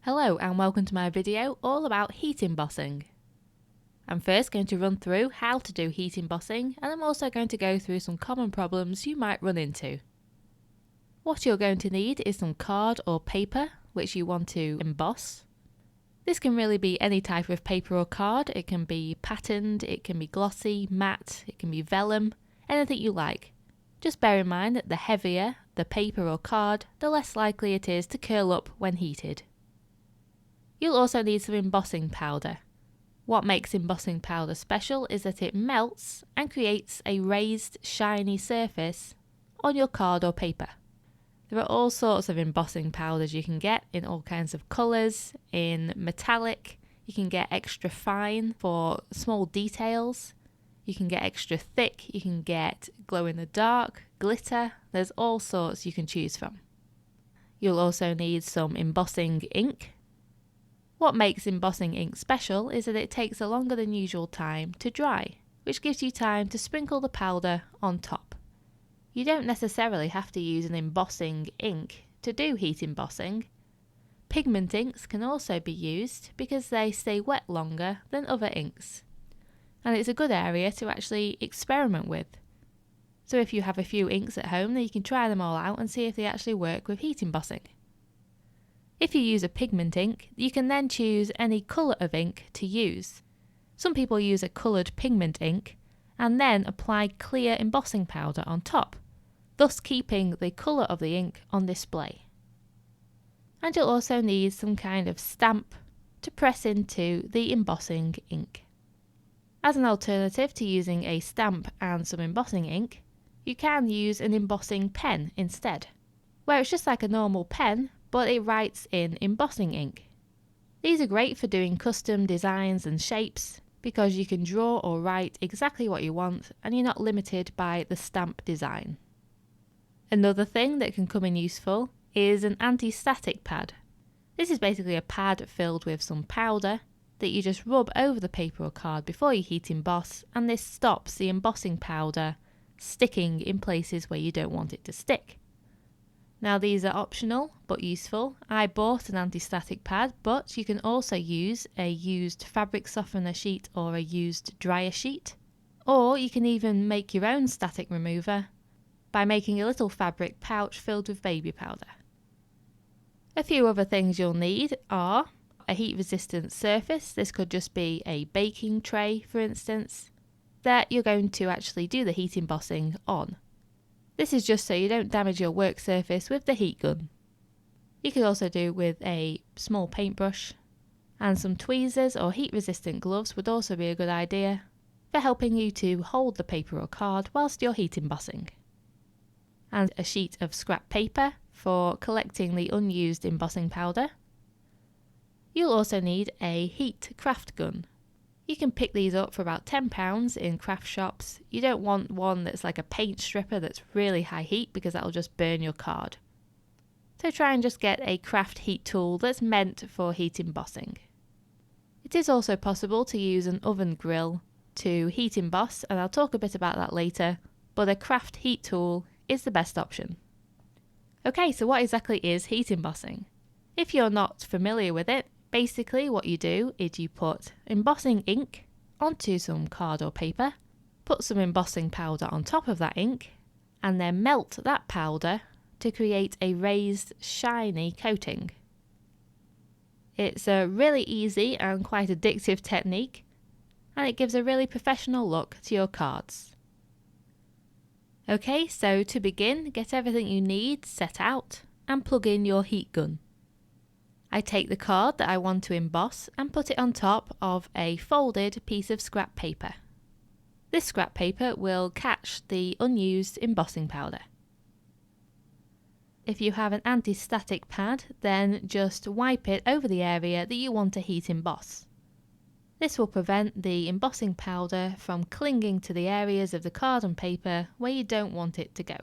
Hello and welcome to my video all about heat embossing. I'm first going to run through how to do heat embossing, and I'm also going to go through some common problems you might run into. What you're going to need is some card or paper which you want to emboss. This can really be any type of paper or card. It can be patterned, it can be glossy, matte, it can be vellum, anything you like. Just bear in mind that the heavier the paper or card, the less likely it is to curl up when heated. You'll also need some embossing powder. What makes embossing powder special is that it melts and creates a raised, shiny surface on your card or paper. There are all sorts of embossing powders you can get in all kinds of colours, in metallic, you can get extra fine for small details, you can get extra thick, you can get glow in the dark, glitter, there's all sorts you can choose from. You'll also need some embossing ink. What makes embossing ink special is that it takes a longer than usual time to dry, which gives you time to sprinkle the powder on top. You don't necessarily have to use an embossing ink to do heat embossing. Pigment inks can also be used because they stay wet longer than other inks. And it's a good area to actually experiment with. So if you have a few inks at home, then you can try them all out and see if they actually work with heat embossing. If you use a pigment ink, you can then choose any colour of ink to use. Some people use a coloured pigment ink and then apply clear embossing powder on top, thus keeping the colour of the ink on display. And you'll also need some kind of stamp to press into the embossing ink. As an alternative to using a stamp and some embossing ink, you can use an embossing pen instead, where it's just like a normal pen, but it writes in embossing ink. These are great for doing custom designs and shapes because you can draw or write exactly what you want and you're not limited by the stamp design. Another thing that can come in useful is an anti-static pad. This is basically a pad filled with some powder that you just rub over the paper or card before you heat emboss, and this stops the embossing powder sticking in places where you don't want it to stick. Now these are optional but useful. I bought an anti-static pad, but you can also use a used fabric softener sheet or a used dryer sheet. Or you can even make your own static remover by making a little fabric pouch filled with baby powder. A few other things you'll need are a heat resistant surface. This could just be a baking tray, for instance, that you're going to actually do the heat embossing on. This is just so you don't damage your work surface with the heat gun. You could also do with a small paintbrush, and some tweezers or heat resistant gloves would also be a good idea for helping you to hold the paper or card whilst you're heat embossing. And a sheet of scrap paper for collecting the unused embossing powder. You'll also need a heat craft gun. You can pick these up for about £10 in craft shops. You don't want one that's like a paint stripper that's really high heat because that'll just burn your card. So try and just get a craft heat tool that's meant for heat embossing. It is also possible to use an oven grill to heat emboss, and I'll talk a bit about that later, but a craft heat tool is the best option. Okay, so what exactly is heat embossing? If you're not familiar with it, basically what you do is you put embossing ink onto some card or paper, put some embossing powder on top of that ink, and then melt that powder to create a raised, shiny coating. It's a really easy and quite addictive technique, and it gives a really professional look to your cards. Okay, so to begin, get everything you need set out and plug in your heat gun. I take the card that I want to emboss and put it on top of a folded piece of scrap paper. This scrap paper will catch the unused embossing powder. If you have an anti-static pad, then just wipe it over the area that you want to heat emboss. This will prevent the embossing powder from clinging to the areas of the card and paper where you don't want it to go.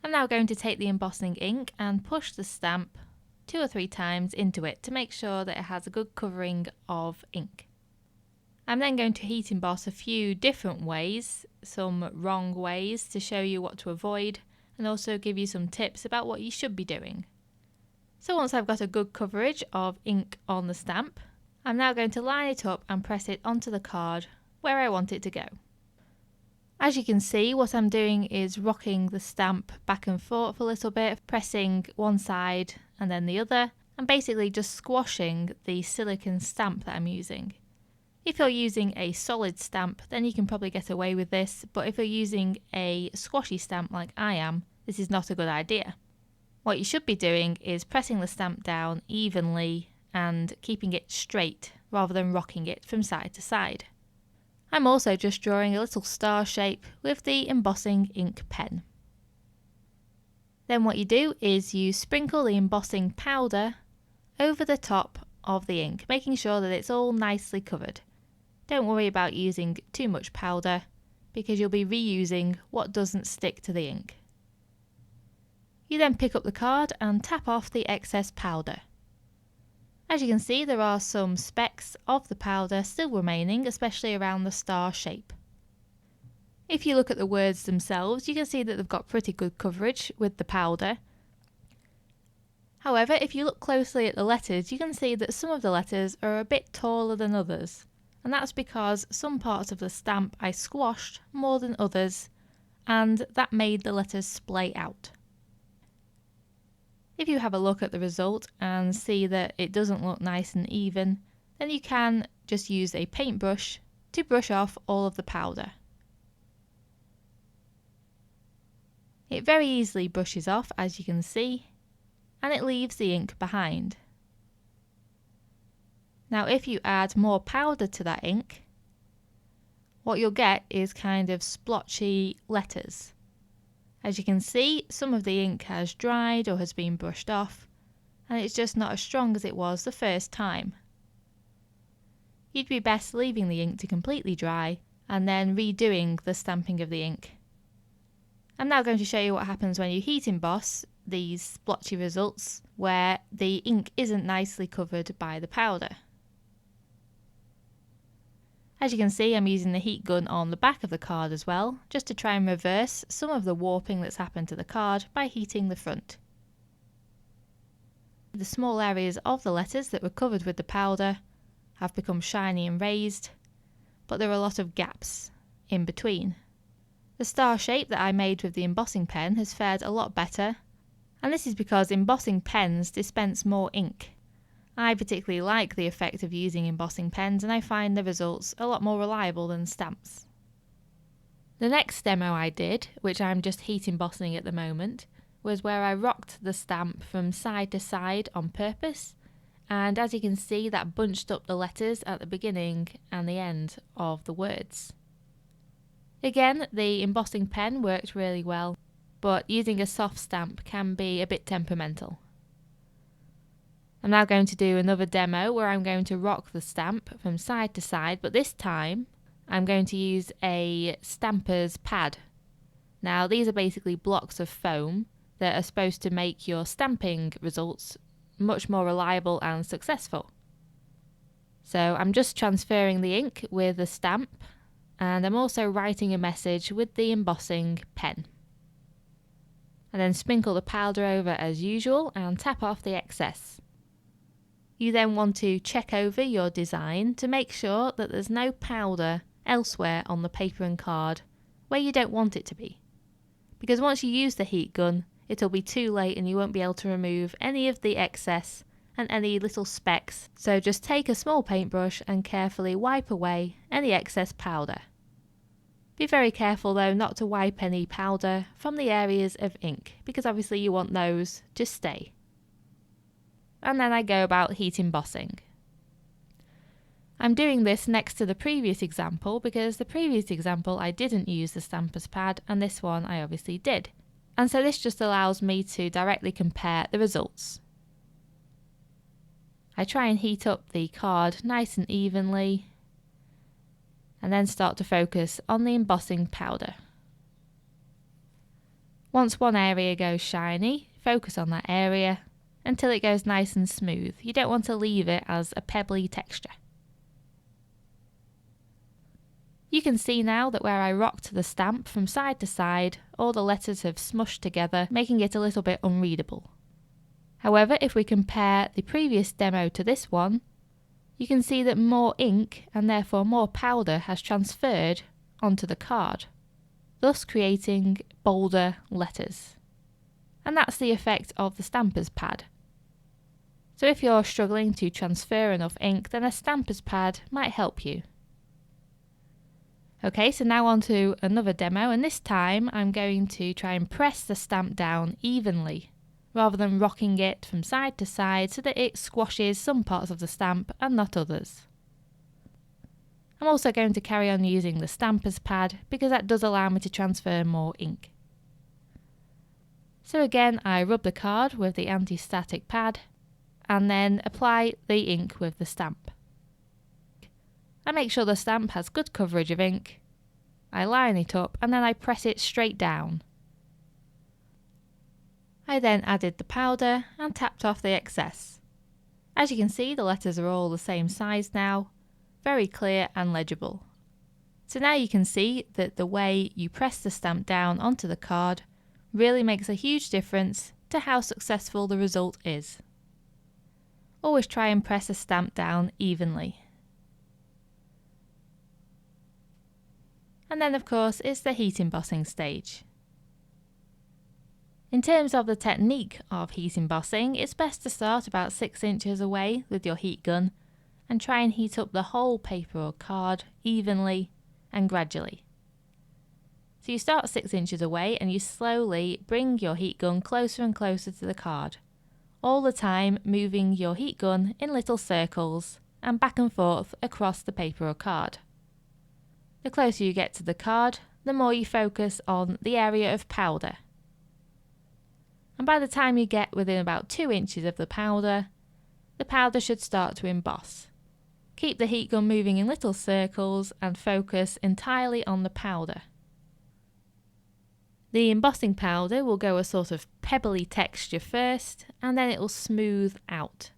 I'm now going to take the embossing ink and push the stamp 2 or 3 times into it to make sure that it has a good covering of ink. I'm then going to heat emboss a few different ways, some wrong ways to show you what to avoid and also give you some tips about what you should be doing. So once I've got a good coverage of ink on the stamp, I'm now going to line it up and press it onto the card where I want it to go. As you can see, what I'm doing is rocking the stamp back and forth a little bit, pressing one side and then the other, and basically just squashing the silicone stamp that I'm using. If you're using a solid stamp, then you can probably get away with this, but if you're using a squashy stamp like I am, this is not a good idea. What you should be doing is pressing the stamp down evenly and keeping it straight rather than rocking it from side to side. I'm also just drawing a little star shape with the embossing ink pen. Then what you do is you sprinkle the embossing powder over the top of the ink, making sure that it's all nicely covered. Don't worry about using too much powder because you'll be reusing what doesn't stick to the ink. You then pick up the card and tap off the excess powder. As you can see, there are some specks of the powder still remaining, especially around the star shape. If you look at the words themselves, you can see that they've got pretty good coverage with the powder. However, if you look closely at the letters, you can see that some of the letters are a bit taller than others, and that's because some parts of the stamp I squashed more than others, and that made the letters splay out. If you have a look at the result and see that it doesn't look nice and even, then you can just use a paintbrush to brush off all of the powder. It very easily brushes off, as you can see, and it leaves the ink behind. Now if you add more powder to that ink, what you'll get is kind of splotchy letters. As you can see, some of the ink has dried or has been brushed off, and it's just not as strong as it was the first time. You'd be best leaving the ink to completely dry and then redoing the stamping of the ink. I'm now going to show you what happens when you heat emboss these splotchy results where the ink isn't nicely covered by the powder. As you can see, I'm using the heat gun on the back of the card as well, just to try and reverse some of the warping that's happened to the card by heating the front. The small areas of the letters that were covered with the powder have become shiny and raised, but there are a lot of gaps in between. The star shape that I made with the embossing pen has fared a lot better, and this is because embossing pens dispense more ink. I particularly like the effect of using embossing pens, and I find the results a lot more reliable than stamps. The next demo I did, which I'm just heat embossing at the moment, was where I rocked the stamp from side to side on purpose, and as you can see, that bunched up the letters at the beginning and the end of the words. Again, the embossing pen worked really well, but using a soft stamp can be a bit temperamental. I'm now going to do another demo where I'm going to rock the stamp from side to side, but this time I'm going to use a stamper's pad. Now these are basically blocks of foam that are supposed to make your stamping results much more reliable and successful. So I'm just transferring the ink with the stamp, and I'm also writing a message with the embossing pen. And then sprinkle the powder over as usual and tap off the excess. You then want to check over your design to make sure that there's no powder elsewhere on the paper and card where you don't want it to be. Because once you use the heat gun, it'll be too late and you won't be able to remove any of the excess and any little specks. So just take a small paintbrush and carefully wipe away any excess powder. Be very careful though not to wipe any powder from the areas of ink, because obviously you want those to stay. And then I go about heat embossing. I'm doing this next to the previous example because the previous example I didn't use the stamper's pad, and this one I obviously did. And so this just allows me to directly compare the results. I try and heat up the card nice and evenly, and then start to focus on the embossing powder. Once one area goes shiny, focus on that area until it goes nice and smooth. You don't want to leave it as a pebbly texture. You can see now that where I rocked the stamp from side to side, all the letters have smushed together, making it a little bit unreadable. However, if we compare the previous demo to this one, you can see that more ink and therefore more powder has transferred onto the card, thus creating bolder letters. And that's the effect of the stamper's pad. So if you're struggling to transfer enough ink, then a stamper's pad might help you. Okay, so now on to another demo, and this time I'm going to try and press the stamp down evenly, rather than rocking it from side to side so that it squashes some parts of the stamp and not others. I'm also going to carry on using the stamper's pad because that does allow me to transfer more ink. So again, I rub the card with the anti-static pad and then apply the ink with the stamp. I make sure the stamp has good coverage of ink, I line it up and then I press it straight down. I then added the powder and tapped off the excess. As you can see, the letters are all the same size now, very clear and legible. So now you can see that the way you press the stamp down onto the card really makes a huge difference to how successful the result is. Always try and press a stamp down evenly. And then of course it's the heat embossing stage. In terms of the technique of heat embossing, it's best to start about 6 inches away with your heat gun and try and heat up the whole paper or card evenly and gradually. So you start 6 inches away and you slowly bring your heat gun closer and closer to the card, all the time moving your heat gun in little circles and back and forth across the paper or card. The closer you get to the card, the more you focus on the area of powder. And by the time you get within about 2 inches of the powder should start to emboss. Keep the heat gun moving in little circles and focus entirely on the powder. The embossing powder will go a sort of pebbly texture first and then it will smooth out.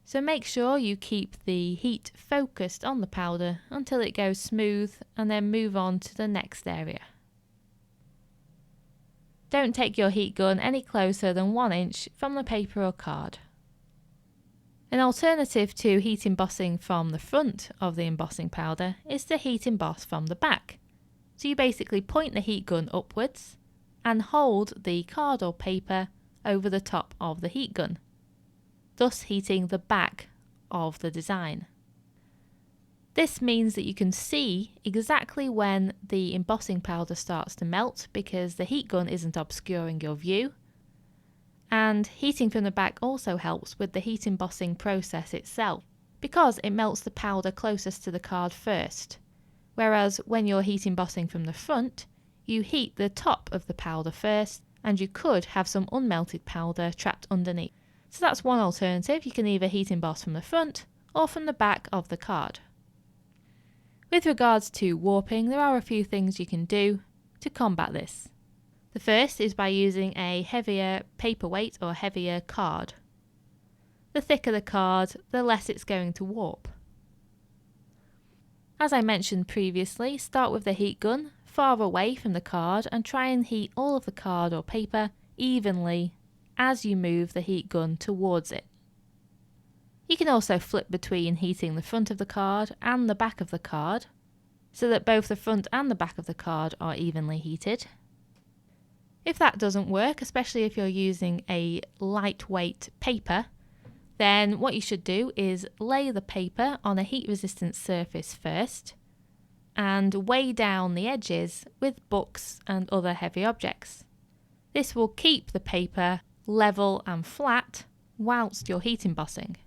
So make sure you keep the heat focused on the powder until it goes smooth and then move on to the next area. Don't take your heat gun any closer than 1 inch from the paper or card. An alternative to heat embossing from the front of the embossing powder is to heat emboss from the back. So you basically point the heat gun upwards and hold the card or paper over the top of the heat gun, thus heating the back of the design. This means that you can see exactly when the embossing powder starts to melt because the heat gun isn't obscuring your view. And heating from the back also helps with the heat embossing process itself because it melts the powder closest to the card first. Whereas when you're heat embossing from the front, you heat the top of the powder first and you could have some unmelted powder trapped underneath. So that's one alternative. You can either heat emboss from the front or from the back of the card. With regards to warping, there are a few things you can do to combat this. The first is by using a heavier paperweight or heavier card. The thicker the card, the less it's going to warp. As I mentioned previously, start with the heat gun far away from the card and try and heat all of the card or paper evenly as you move the heat gun towards it. You can also flip between heating the front of the card and the back of the card so that both the front and the back of the card are evenly heated. If that doesn't work, especially if you're using a lightweight paper, then what you should do is lay the paper on a heat-resistant surface first and weigh down the edges with books and other heavy objects. This will keep the paper level and flat whilst you're heat embossing.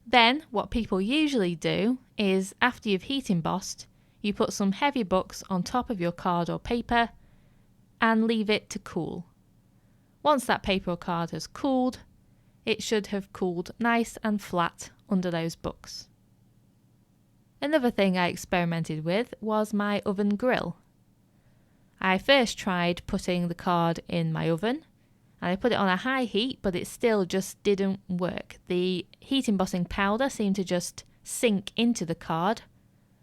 Then what people usually do is after you've heat embossed, you put some heavy books on top of your card or paper and leave it to cool. Once that paper or card has cooled, it should have cooled nice and flat under those books. Another thing I experimented with was my oven grill. I first tried putting the card in my oven and I put it on a high heat, but it still just didn't work. The heat embossing powder seemed to just sink into the card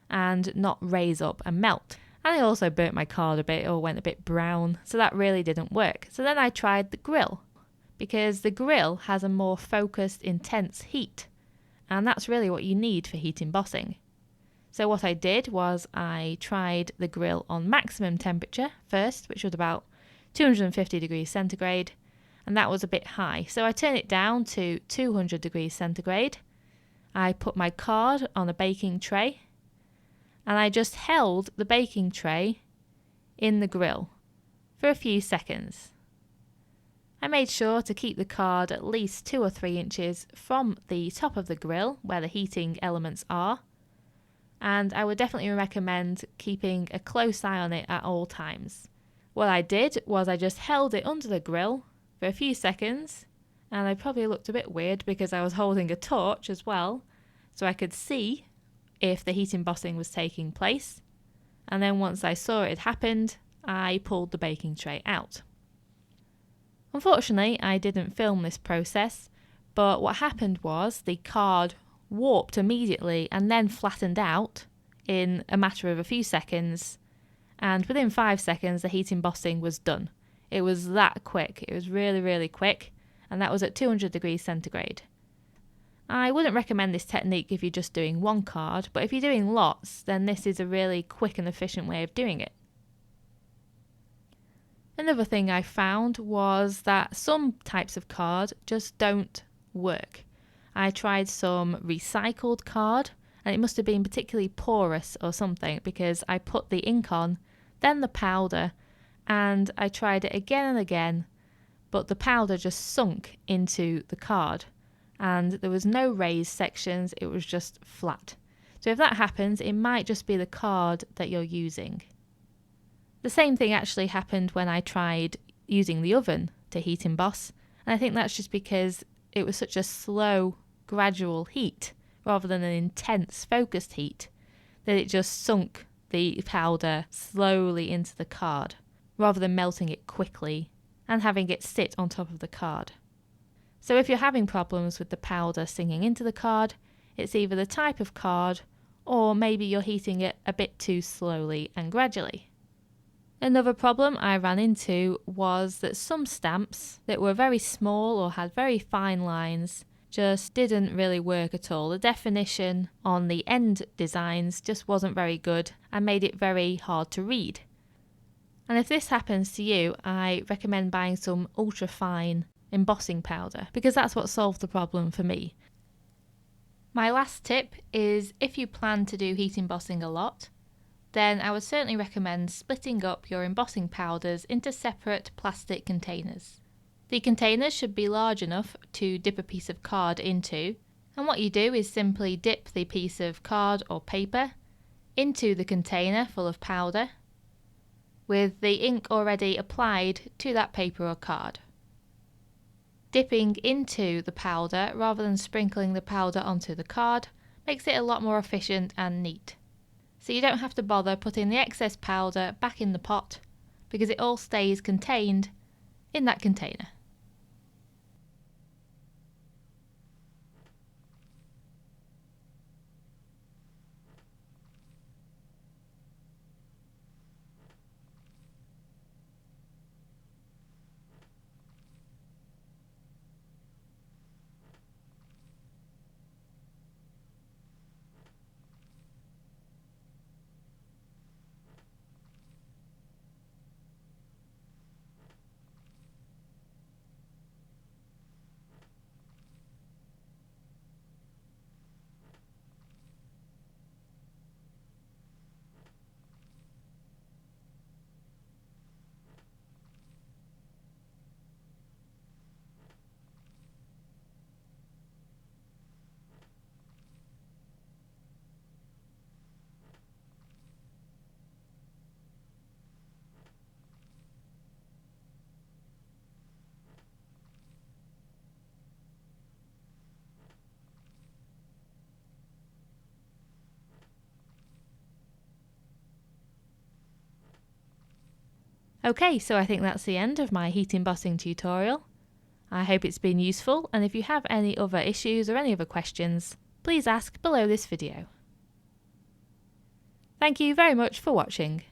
and not raise up and melt. And I also burnt my card a bit or went a bit brown, so that really didn't work. So then I tried the grill. because the grill has a more focused, intense heat, and that's really what you need for heat embossing. So what I did was I tried the grill on maximum temperature first, which was about 250 degrees centigrade, and that was a bit high. So I turned it down to 200 degrees centigrade. I put my card on a baking tray, and I just held the baking tray in the grill for a few seconds. I made sure to keep the card at least 2 or 3 inches from the top of the grill where the heating elements are, and I would definitely recommend keeping a close eye on it at all times. What I did was I just held it under the grill for a few seconds, and I probably looked a bit weird because I was holding a torch as well, so I could see if the heat embossing was taking place, and then once I saw it had happened, I pulled the baking tray out. Unfortunately, I didn't film this process, but what happened was the card warped immediately and then flattened out in a matter of a few seconds, and within 5 seconds the heat embossing was done. It was that quick. It was really, really quick, and that was at 200 degrees centigrade. I wouldn't recommend this technique if you're just doing one card, but if you're doing lots, then this is a really quick and efficient way of doing it. Another thing I found was that some types of card just don't work. I tried some recycled card, and it must have been particularly porous or something, because I put the ink on, then the powder, and I tried it again and again, but the powder just sunk into the card, and there was no raised sections, it was just flat. So if that happens, it might just be the card that you're using. The same thing actually happened when I tried using the oven to heat emboss, and I think that's just because it was such a slow, gradual heat rather than an intense, focused heat that it just sunk the powder slowly into the card rather than melting it quickly and having it sit on top of the card. So if you're having problems with the powder sinking into the card, it's either the type of card or maybe you're heating it a bit too slowly and gradually. Another problem I ran into was that some stamps that were very small or had very fine lines just didn't really work at all. The definition on the end designs just wasn't very good and made it very hard to read. And if this happens to you, I recommend buying some ultra fine embossing powder, because that's what solved the problem for me. My last tip is, if you plan to do heat embossing a lot, then I would certainly recommend splitting up your embossing powders into separate plastic containers. The containers should be large enough to dip a piece of card into, and what you do is simply dip the piece of card or paper into the container full of powder with the ink already applied to that paper or card. Dipping into the powder rather than sprinkling the powder onto the card makes it a lot more efficient and neat. So you don't have to bother putting the excess powder back in the pot because it all stays contained in that container. Okay, so I think that's the end of my heat embossing tutorial. I hope it's been useful, and if you have any other issues or any other questions, please ask below this video. Thank you very much for watching.